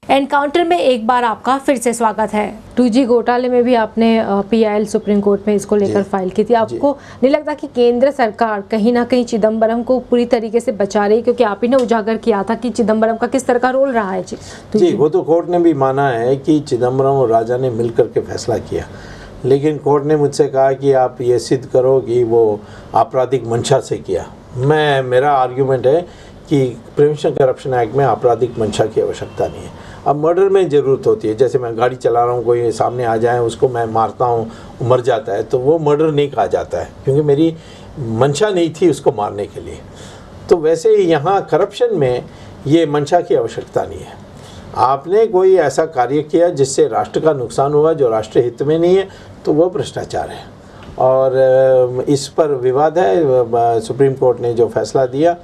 Encounter में एक बार आपका फिर से स्वागत है। 2G घोटाले में भी आपने PIL सुप्रीम कोर्ट में इसको लेकर फाइल की थी। आपको नहीं लगता कि केंद्र सरकार कहीं ना कहीं चिदम्बरम को पूरी तरीके से बचा रही, क्योंकि आप ही ने उजागर किया था कि चिदम्बरम का किस तरह का रोल रहा है? जी, वो तो कोर्ट ने भी माना है कि चिदम्बरम और राजा ने मिलकर के फैसला किया, लेकिन कोर्ट ने मुझसे कहा कि आप ये सिद्ध करो कि वो आपराधिक मंशा से किया। मेरा आर्ग्यूमेंट है कि प्रिवेंशन करप्शन एक्ट में आपराधिक मंशा की आवश्यकता नहीं है। अब मर्डर में ज़रूरत होती है, जैसे मैं गाड़ी चला रहा हूँ, कोई सामने आ जाए, उसको मैं मारता हूँ, मर जाता है, तो वो मर्डर नहीं कहा जाता है, क्योंकि मेरी मंशा नहीं थी उसको मारने के लिए। तो वैसे ही यहाँ करप्शन में ये मंशा की आवश्यकता नहीं है। आपने कोई ऐसा कार्य किया जिससे राष्ट्र का नुकसान हुआ, जो राष्ट्र हित में नहीं है, तो वो भ्रष्टाचार है। और इस पर विवाद है। सुप्रीम कोर्ट ने जो फैसला दिया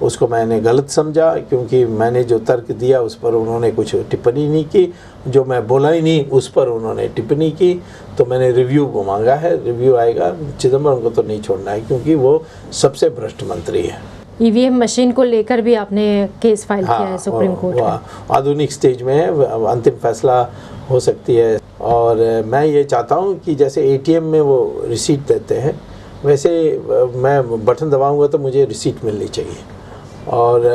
उसको मैंने गलत समझा, क्योंकि मैंने जो तर्क दिया उस पर उन्होंने कुछ टिप्पणी नहीं की, जो मैं बोला ही नहीं उस पर उन्होंने टिप्पणी की। तो मैंने रिव्यू को मांगा है, रिव्यू आएगा। चिदम्बरम को तो नहीं छोड़ना है, क्योंकि वो सबसे भ्रष्ट मंत्री है। EVM मशीन को लेकर भी आपने केस फाइल किया है सुप्रीम कोर्ट में? आधुनिक स्टेज में है, अंतिम फैसला हो सकती है। और मैं ये चाहता हूँ कि जैसे ATM में वो रिसीट देते हैं, वैसे मैं बटन दबाऊँगा तो मुझे रिसीट मिलनी चाहिए। और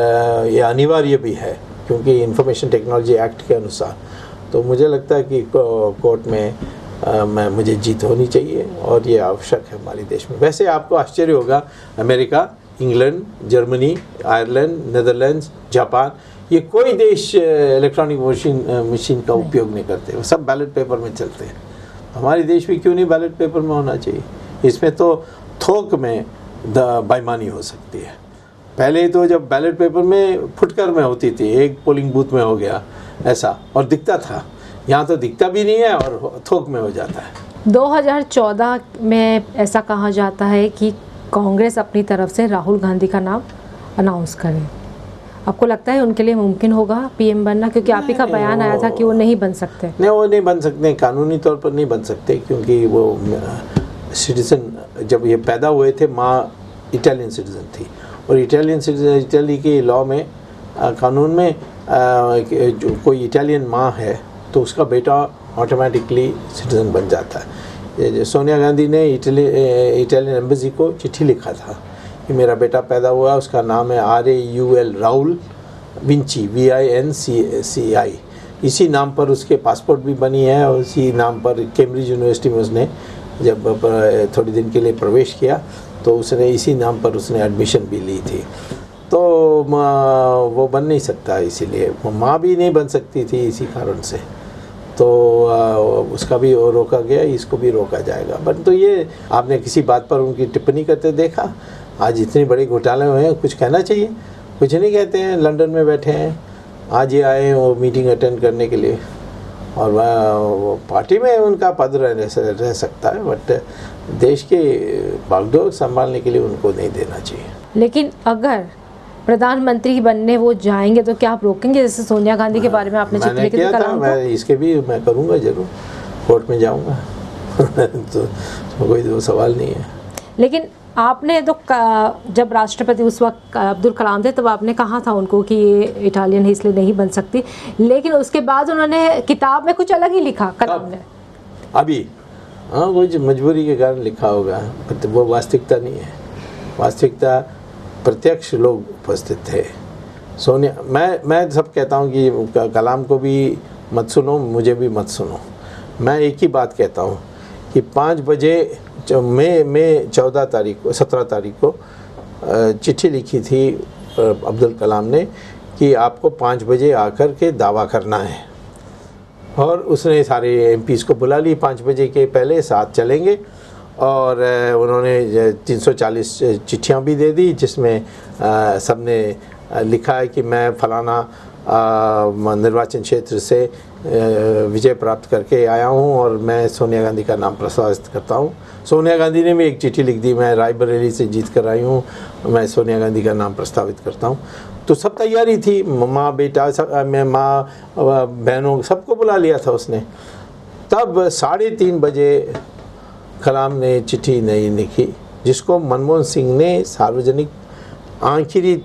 ये अनिवार्य भी है, क्योंकि इंफॉर्मेशन टेक्नोलॉजी एक्ट के अनुसार। तो मुझे लगता है कि कोर्ट में मुझे जीत होनी चाहिए, और ये आवश्यक है हमारे देश में। वैसे आपको आश्चर्य होगा, America, England, Germany, Ireland, Netherlands, Japan, ये कोई देश इलेक्ट्रॉनिक मशीन का उपयोग नहीं करते, वो सब बैलेट पेपर में चलते हैं। हमारे देश में क्यों नहीं बैलेट पेपर में होना चाहिए? इसमें तो थोक में बेईमानी हो सकती है। पहले तो जब बैलेट पेपर में फुटकर में होती थी, एक पोलिंग बूथ में हो गया ऐसा, और दिखता था। यहाँ तो दिखता भी नहीं है और थोक में हो जाता है। 2014 में ऐसा कहा जाता है कि कांग्रेस अपनी तरफ से राहुल गांधी का नाम अनाउंस करे। आपको लगता है उनके लिए मुमकिन होगा PM बनना? क्योंकि आप ही का बयान आया था कि वो नहीं बन सकते। नहीं, वो नहीं बन सकते, कानूनी तौर पर नहीं बन सकते, क्योंकि वो सिटीजन, जब ये पैदा हुए थे, माँ इटालियन सिटीजन थी, और इटालियन सिटीजन, इटली के लॉ में, कानून में, जो कोई इटालियन माँ है तो उसका बेटा ऑटोमेटिकली सिटीजन बन जाता है। सोनिया गांधी ने इटालियन एम्बेसी को चिट्ठी लिखा था कि मेरा बेटा पैदा हुआ, उसका नाम है RAUL, राहुल विंची, VINCI। इसी नाम पर उसके पासपोर्ट भी बनी है, और इसी नाम पर कैम्ब्रिज यूनिवर्सिटी में उसने जब थोड़ी दिन के लिए प्रवेश किया तो उसने इसी नाम पर उसने एडमिशन भी ली थी। तो वो बन नहीं सकता, इसीलिए माँ भी नहीं बन सकती थी इसी कारण से। तो उसका भी रोका गया, इसको भी रोका जाएगा। बट तो ये आपने किसी बात पर उनकी टिप्पणी करते देखा? आज इतने बड़े घोटाले हुए हैं, कुछ कहना चाहिए, कुछ नहीं कहते हैं। लंदन में बैठे हैं, आज ये आए वो मीटिंग अटेंड करने के लिए, और वो पार्टी में उनका पद रह सकता है, बट देश के बागडोर संभालने के लिए उनको नहीं देना चाहिए। लेकिन अगर प्रधानमंत्री बनने वो जाएंगे तो क्या आप रोकेंगे? जैसे सोनिया गांधी के बारे में आपने चिट्ठी लिखी थी कलाम को। मैं इसके भी मैं करूँगा, जरूर कोर्ट में जाऊँगा तो कोई दो सवाल नहीं है। लेकिन आपने तो जब राष्ट्रपति उस वक्त अब्दुल कलाम थे, तब आपने कहा था उनको कि ये इटालियन है इसलिए नहीं बन सकती, लेकिन उसके बाद उन्होंने किताब में कुछ अलग ही लिखा कलाम ने। अभी हाँ, वो मजबूरी के कारण लिखा होगा, वो वास्तविकता नहीं है। वास्तविकता प्रत्यक्ष लोग उपस्थित थे। सोनिया, मैं सब कहता हूँ कि कलाम को भी मत सुनो, मुझे भी मत सुनो। मैं एक ही बात कहता हूँ कि 5 बजे मई 17 तारीख को चिट्ठी लिखी थी अब्दुल कलाम ने कि आपको 5 बजे आकर के दावा करना है, और उसने सारे MPs को बुला ली 5 बजे के पहले, साथ चलेंगे। और उन्होंने 340 चिट्ठियाँ भी दे दी, जिसमें सबने लिखा है कि मैं फलाना निर्वाचन क्षेत्र से विजय प्राप्त करके आया हूँ, और मैं सोनिया गांधी का नाम प्रस्तावित करता हूँ। सोनिया गांधी ने भी एक चिट्ठी लिख दी, मैं रायबरेली से जीत कर आई हूँ, मैं सोनिया गांधी का नाम प्रस्तावित करता हूँ। तो सब तैयारी थी, माँ बेटा सब, मैं माँ बहनों सबको बुला लिया था उसने। तब 3:30 बजे कलाम ने चिट्ठी नहीं लिखी, जिसको मनमोहन सिंह ने सार्वजनिक आखिरी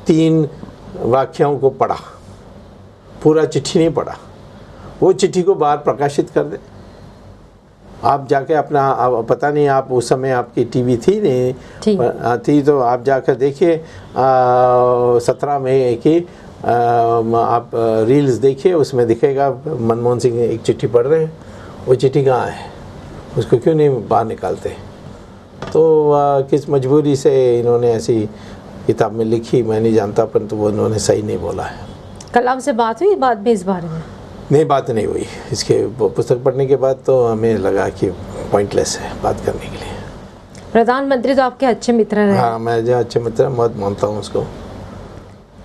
3 वाक्यों को पढ़ा। पूरा चिट्ठी नहीं पढ़ा, वो चिट्ठी को बाहर प्रकाशित कर दे। आप जाके अपना, पता नहीं आप उस समय आपकी टीवी थी नहीं थी, तो आप जाकर देखिए 17 मई की आप रील्स देखिए, उसमें दिखेगा मनमोहन सिंह एक चिट्ठी पढ़ रहे हैं। वो चिट्ठी कहाँ है, उसको क्यों नहीं बाहर निकालते? तो किस मजबूरी से इन्होंने ऐसी किताब में लिखी मैं नहीं जानता, परंतु वो उन्होंने सही नहीं बोला है। कल आपसे बात हुई बाद में इस बारे में? नहीं, बात नहीं हुई। इसके पुस्तक पढ़ने के बाद तो हमें लगा कि पॉइंटलेस है बात करने के लिए। प्रधानमंत्री तो आपके अच्छे मित्र रहे। हाँ, मैं जो अच्छे मित्र बहुत मानता हूँ उसको।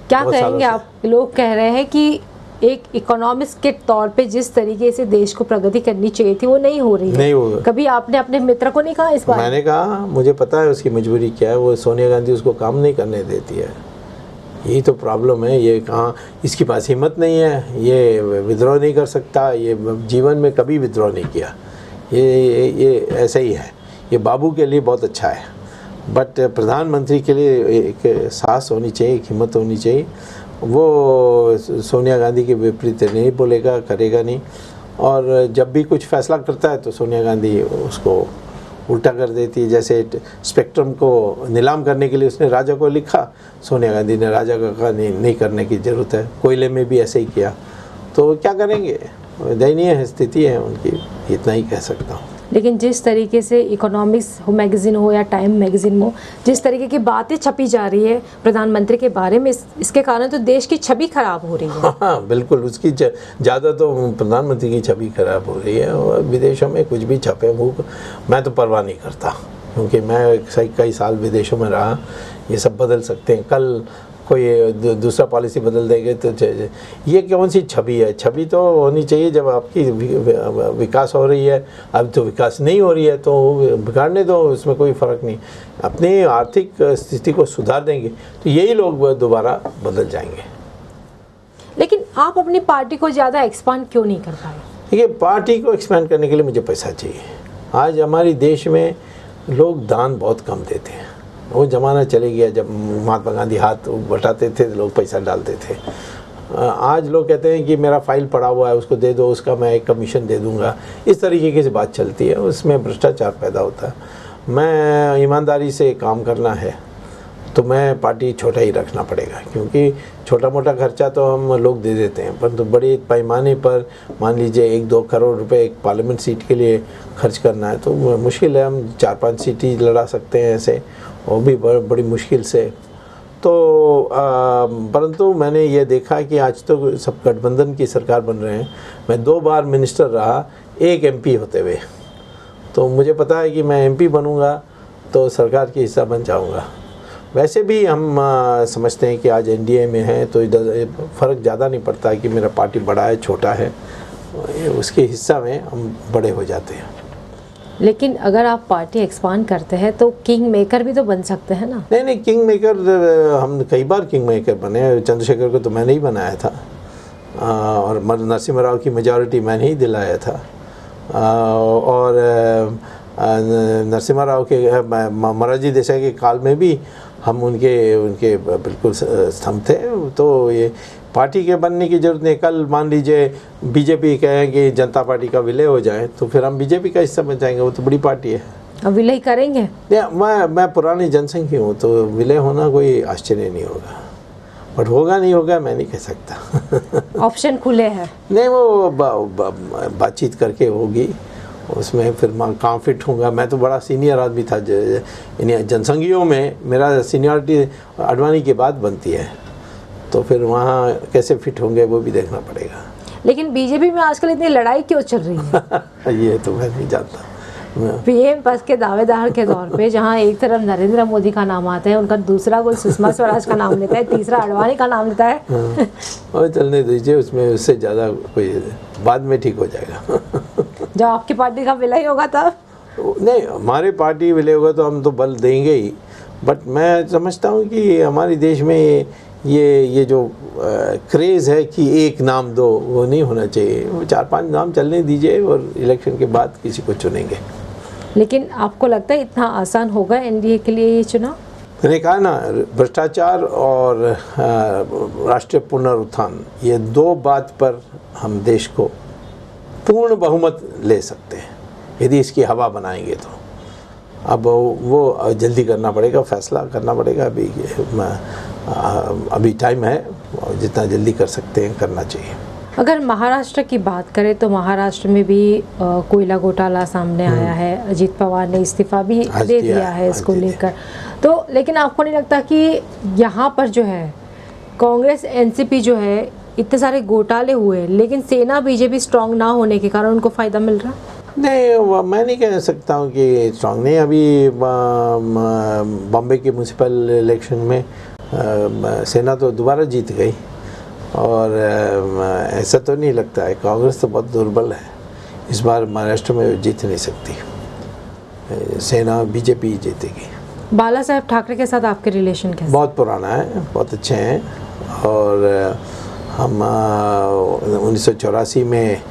क्या कहेंगे आप? लोग कह रहे हैं कि एक इकोनॉमिस्ट के तौर पे जिस तरीके से देश को प्रगति करनी चाहिए थी वो नहीं हो रही है। नहीं हो। कभी आपने अपने मित्र को नहीं कहा इस बार? मैंने कहा मुझे पता है उसकी मजबूरी क्या है, वो सोनिया गांधी उसको काम नहीं करने देती है। यही तो प्रॉब्लम है। ये कहाँ, इसके पास हिम्मत नहीं है, ये विद्रोह नहीं कर सकता, ये जीवन में कभी विद्रोह नहीं किया, ये ऐसा ही है। ये बाबू के लिए बहुत अच्छा है, बट प्रधानमंत्री के लिए एक साहस होनी चाहिए, एक हिम्मत होनी चाहिए। वो सोनिया गांधी के विपरीत नहीं बोलेगा, करेगा नहीं, और जब भी कुछ फैसला करता है तो सोनिया गांधी उसको उल्टा कर देती है। जैसे स्पेक्ट्रम को नीलाम करने के लिए उसने राजा को लिखा, सोनिया गांधी ने राजा को कहा नहीं करने की ज़रूरत है। कोयले में भी ऐसे ही किया, तो क्या करेंगे? दयनीय स्थिति है उनकी, इतना ही कह सकता हूँ। लेकिन जिस तरीके से इकोनॉमिक्स हो मैगज़ीन हो या टाइम मैगज़ीन हो, जिस तरीके की बातें छपी जा रही है प्रधानमंत्री के बारे में, इसके कारण तो देश की छवि खराब हो रही है। हाँ बिल्कुल, उसकी ज़्यादा तो प्रधानमंत्री की छवि खराब हो रही है। और विदेशों में कुछ भी छपे मुँह, मैं तो परवाह नहीं करता, क्योंकि मैं कई साल विदेशों में रहा। ये सब बदल सकते हैं, कल कोई दूसरा पॉलिसी बदल देंगे तो ये कौन सी छवि है? छवि तो होनी चाहिए जब आपकी विकास हो रही है। अब तो विकास नहीं हो रही है तो बिगाड़ने दो, उसमें कोई फ़र्क नहीं। अपनी आर्थिक स्थिति को सुधार देंगे तो यही लोग दोबारा बदल जाएंगे। लेकिन आप अपनी पार्टी को ज़्यादा एक्सपांड क्यों नहीं कर पाए? देखिए, पार्टी को एक्सपेंड करने के लिए मुझे पैसा चाहिए। आज हमारे देश में लोग दान बहुत कम देते हैं। वो ज़माना चले गया जब महात्मा गांधी हाथ बटाते थे, लोग पैसा डालते थे। आज लोग कहते हैं कि मेरा फाइल पड़ा हुआ है, उसको दे दो, उसका मैं एक कमीशन दे दूंगा। इस तरीके की बात चलती है, उसमें भ्रष्टाचार पैदा होता है। मैं ईमानदारी से काम करना है तो मैं पार्टी छोटा ही रखना पड़ेगा, क्योंकि छोटा मोटा खर्चा तो हम लोग दे देते हैं, परंतु बड़े पैमाने पर मान लीजिए 1-2 करोड़ रुपए एक पार्लियामेंट सीट के लिए खर्च करना है तो मुश्किल है। हम 4-5 सीट ही लड़ा सकते हैं ऐसे, वो भी बड़ी मुश्किल से। तो परंतु मैंने ये देखा कि आज तो सब गठबंधन की सरकार बन रहे हैं। मैं 2 बार मिनिस्टर रहा, 1 MP होते हुए, तो मुझे पता है कि मैं MP बनूंगा तो सरकार की हिस्सा बन जाऊंगा। वैसे भी हम समझते हैं कि आज NDA में है तो इधर फ़र्क ज़्यादा नहीं पड़ता कि मेरा पार्टी बड़ा है छोटा है, उसके हिस्सा में हम बड़े हो जाते हैं। लेकिन अगर आप पार्टी एक्सपांड करते हैं तो किंग मेकर भी तो बन सकते हैं ना? नहीं, किंग मेकर हम कई बार किंग मेकर बने। चंद्रशेखर को तो मैंने ही बनाया था, और नरसिम्हा राव की मेजॉरिटी मैंने ही दिलाया था। और नरसिम्हा राव के मोरारजी देसाई के काल में भी हम उनके बिल्कुल स्तंभ थे। तो ये पार्टी के बनने की जरूरत नहीं। कल मान लीजिए बीजेपी कहें कि जनता पार्टी का विलय हो जाए तो फिर हम बीजेपी का हिस्सा बन जाएंगे, वो तो बड़ी पार्टी है। अब विलय करेंगे? मैं पुरानी जनसंघ की हूँ, तो विलय होना कोई आश्चर्य नहीं होगा, बट होगा नहीं होगा मैं नहीं कह सकता। ऑप्शन खुले हैं? नहीं, वो बातचीत करके होगी, उसमें फिर मैं कहाँ फिट होऊंगा। मैं तो बड़ा सीनियर आदमी था जनसंघियों में, मेरा सीनियरिटी आडवाणी के बाद बनती है, तो फिर वहाँ कैसे फिट होंगे वो भी देखना पड़ेगा। लेकिन बीजेपी में आजकल इतनी लड़ाई क्यों चल रही है? ये तो मैं नहीं जानता। PM पद के दावेदार के तौर पे जहाँ एक तरफ नरेंद्र मोदी का नाम आता है, उनका दूसरा कोई सुषमा स्वराज का नाम लेता है, तीसरा आडवाणी का नाम लेता है। और चलने दीजिए, उसमें उससे ज़्यादा कोई बाद में ठीक हो जाएगा। जब आपकी पार्टी का विलय होगा तब? नहीं, हमारी पार्टी विलय होगा तो हम तो बल देंगे ही, बट मैं समझता हूँ कि हमारे देश में ये जो क्रेज़ है कि एक नाम दो, वो नहीं होना चाहिए। वो 4-5 नाम चलने दीजिए और इलेक्शन के बाद किसी को चुनेंगे। लेकिन आपको लगता है इतना आसान होगा NDA के लिए ये चुनाव? मैंने कहा ना, भ्रष्टाचार और राष्ट्रीय पुनरुत्थान, ये दो बात पर हम देश को पूर्ण बहुमत ले सकते हैं यदि इसकी हवा बनाएंगे तो। अब वो जल्दी करना पड़ेगा, फैसला करना पड़ेगा। अभी टाइम है, जितना जल्दी कर सकते हैं करना चाहिए। अगर महाराष्ट्र की बात करें तो महाराष्ट्र में भी कोयला घोटाला सामने आया है। अजीत पवार ने इस्तीफा भी दे दिया है इसको लेकर। तो लेकिन आपको नहीं लगता कि यहाँ पर जो है कांग्रेस एनसीपी जो है इतने सारे घोटाले हुए लेकिन सेना बीजेपी स्ट्रांग ना होने के कारण उनको फ़ायदा मिल रहा? नहीं, मैं नहीं कह सकता हूँ कि स्ट्रांग नहीं। अभी बॉम्बे के म्यूनसिपल इलेक्शन में सेना तो दोबारा जीत गई और ऐसा तो नहीं लगता है। कांग्रेस तो बहुत दुर्बल है, इस बार महाराष्ट्र में जीत नहीं सकती। सेना बीजेपी जीतेगी। बाला साहेब ठाकरे के साथ आपके रिलेशन कैसे? बहुत पुराना है, बहुत अच्छे हैं। और हम 1984 में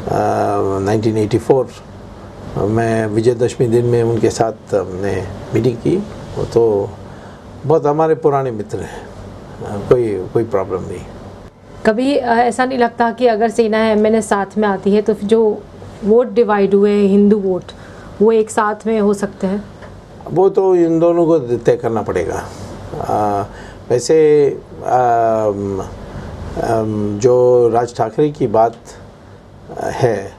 1984 में विजयदशमी दिन में उनके साथ हमने मीटिंग की। वो तो बहुत हमारे पुराने मित्र हैं, कोई प्रॉब्लम नहीं। कभी ऐसा नहीं लगता कि अगर सेना एमएनए साथ में आती है तो जो वोट डिवाइड हुए हिंदू वोट वो एक साथ में हो सकते हैं? वो तो इन दोनों को तय करना पड़ेगा। वैसे जो राज ठाकरे की बात है,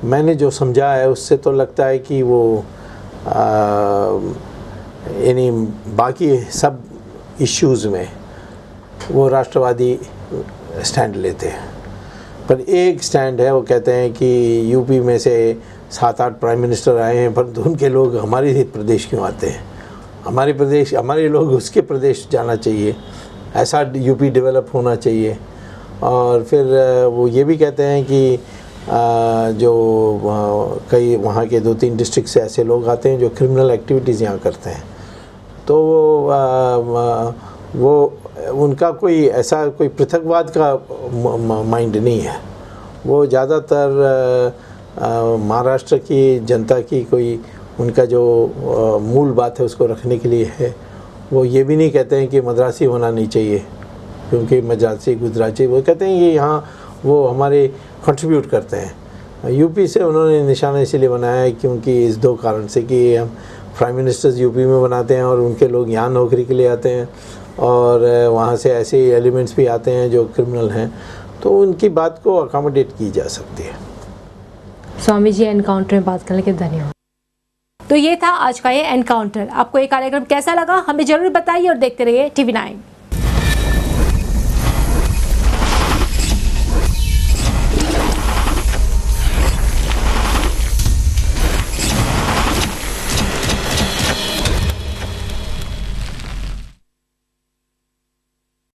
मैंने जो समझा है उससे तो लगता है कि वो यानी बाकी सब इश्यूज़ में वो राष्ट्रवादी स्टैंड लेते हैं, पर एक स्टैंड है, वो कहते हैं कि यूपी में से 7-8 प्राइम मिनिस्टर आए हैं परंतु उनके लोग हमारे ही प्रदेश क्यों आते हैं? हमारे लोग उसके प्रदेश जाना चाहिए, ऐसा यूपी डेवलप होना चाहिए। और फिर वो ये भी कहते हैं कि जो कई वहाँ के 2-3 डिस्ट्रिक्ट से ऐसे लोग आते हैं जो क्रिमिनल एक्टिविटीज़ यहाँ करते हैं, तो वो उनका कोई ऐसा कोई पृथकवाद का माइंड नहीं है। वो ज़्यादातर महाराष्ट्र की जनता की कोई उनका जो मूल बात है उसको रखने के लिए है। वो ये भी नहीं कहते हैं कि मद्रासी होना नहीं चाहिए क्योंकि मद्रासी गुजराती, वो कहते हैं कि यहाँ वो हमारे कंट्रीब्यूट करते हैं। यूपी से उन्होंने निशाना इसीलिए बनाया है क्योंकि इस दो कारण से कि हम प्राइम मिनिस्टर्स यूपी में बनाते हैं और उनके लोग यहाँ नौकरी के लिए आते हैं और वहाँ से ऐसे एलिमेंट्स भी आते हैं जो क्रिमिनल हैं, तो उनकी बात को अकोमोडेट की जा सकती है। स्वामी जी, एनकाउंटर में बात करने के धन्यवाद। तो ये था आज का ये एनकाउंटर। आपको ये कार्यक्रम कैसा लगा हमें जरूर बताइए और देखते रहिए TV9।